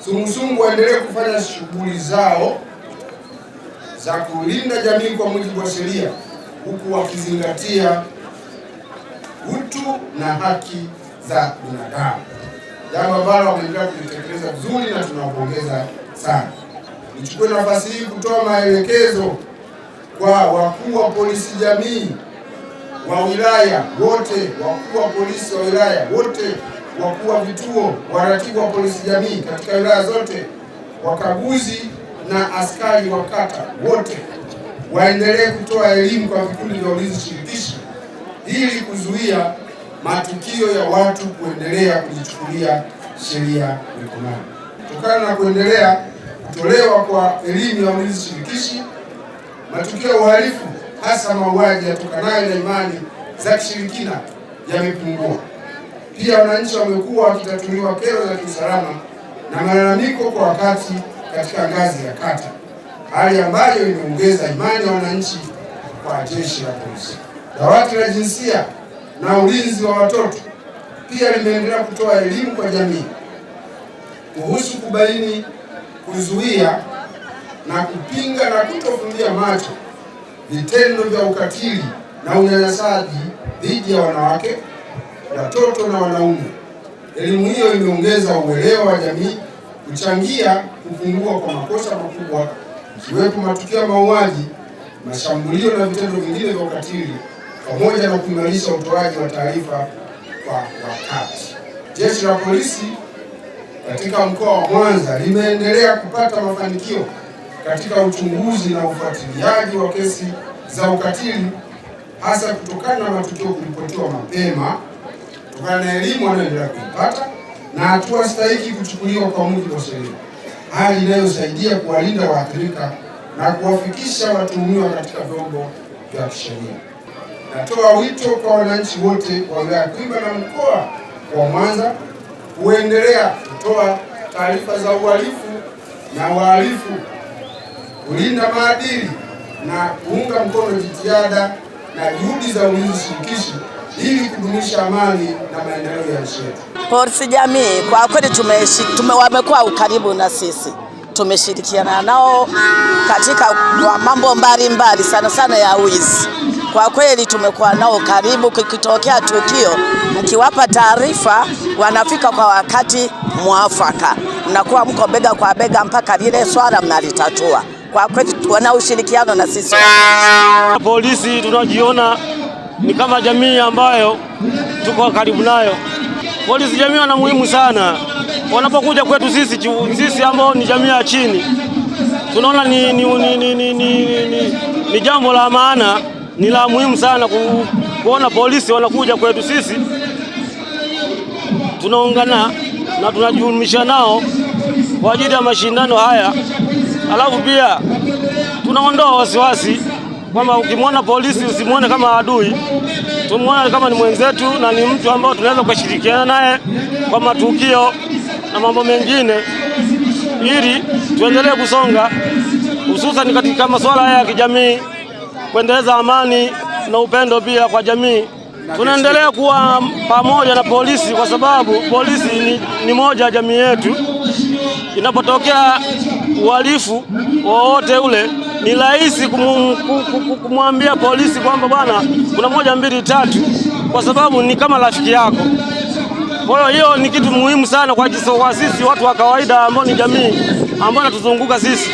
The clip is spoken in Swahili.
sungusungu waendelee kufanya shughuli zao za kulinda jamii kwa mujibu wa sheria, huku wakizingatia utu na haki za binadamu, jambo ambalo wameendelea kulitekeleza vizuri na tunawapongeza sana. Nichukue nafasi hii kutoa maelekezo kwa wakuu wa polisi jamii wa wilaya wote, wakuu wa polisi wa wilaya wote, wakuu wa vituo, waratibu wa polisi jamii katika wilaya zote, wakaguzi na askari wa kata wote waendelee kutoa elimu kwa vikundi vya ulinzi shirikishi ili kuzuia matukio ya watu kuendelea kujichukulia sheria mikononi. Kutokana na kuendelea kutolewa kwa elimu ya ulinzi shirikishi, matukio ya uhalifu hasa mauaji yatokanayo na imani za kishirikina yamepungua. Pia wananchi wamekuwa wakitatuliwa kero za kiusalama na malalamiko kwa wakati katika ngazi ya kata, hali ambayo imeongeza imani ya wananchi kwa jeshi la polisi. Dawati la jinsia na ulinzi wa watoto pia limeendelea kutoa elimu kwa jamii kuhusu kubaini, kuzuia na kupinga na kutofumbia macho vitendo vya ukatili na unyanyasaji dhidi ya wanawake, watoto na wanaume. Elimu hiyo imeongeza uelewa wa jamii, kuchangia kupungua kwa makosa makubwa ikiwepo matukio ya mauaji, mashambulio na vitendo vingine vya ukatili, pamoja na kuimarisha utoaji wa taarifa kwa wakati. Jeshi la polisi katika mkoa wa Mwanza limeendelea kupata mafanikio katika uchunguzi na ufuatiliaji wa kesi za ukatili, hasa kutokana na matukio kuripotiwa mapema, kutokana na elimu wanayoendelea kuipata na hatua stahiki kuchukuliwa kwa mujibu wa sheria, hali inayosaidia kuwalinda waathirika na kuwafikisha watuhumiwa katika vyombo vya kisheria. Natoa wito kwa wananchi wote wa wilaya Kwimba na mkoa wa Mwanza kuendelea kutoa taarifa za uhalifu na wahalifu, kulinda maadili na kuunga mkono jitihada na juhudi za ulinzi shirikishi ili kudumisha amani na maendeleo ya nchi yetu. Polisi jamii kwa kweli wamekuwa ukaribu na sisi, tumeshirikiana nao katika mambo mbalimbali, sana sana ya wizi. Kwa kweli tumekuwa nao karibu, kikitokea tukio mkiwapa taarifa wanafika kwa wakati mwafaka, mnakuwa mko bega kwa bega mpaka lile swala mnalitatua. Kwa kweli wana ushirikiano na sisi. Polisi tunajiona ni kama jamii ambayo tuko karibu nayo. Polisi jamii wana muhimu sana. Wanapokuja kwetu sisi ambao ni jamii ya chini, tunaona ni jambo la maana, ni la muhimu sana kuona polisi wanakuja kwetu sisi. Tunaungana na tunajumuisha nao kwa ajili ya mashindano haya. Alafu pia tunaondoa wasiwasi kwamba ukimwona polisi usimwone kama adui, tumuone kama ni mwenzetu na ni mtu ambao tunaweza kushirikiana naye kwa matukio na mambo mengine, ili tuendelee kusonga, hususan katika masuala haya ya kijamii, kuendeleza amani na upendo pia kwa jamii. Tunaendelea kuwa pamoja na polisi kwa sababu polisi ni moja ya jamii yetu. Inapotokea uhalifu wowote ule, ni rahisi kumwambia polisi kwamba bwana, kuna 1 2 3, kwa sababu ni kama rafiki yako. Kwa hiyo ni kitu muhimu sana kwa sisi watu wa kawaida ambao ni jamii ambao natuzunguka sisi.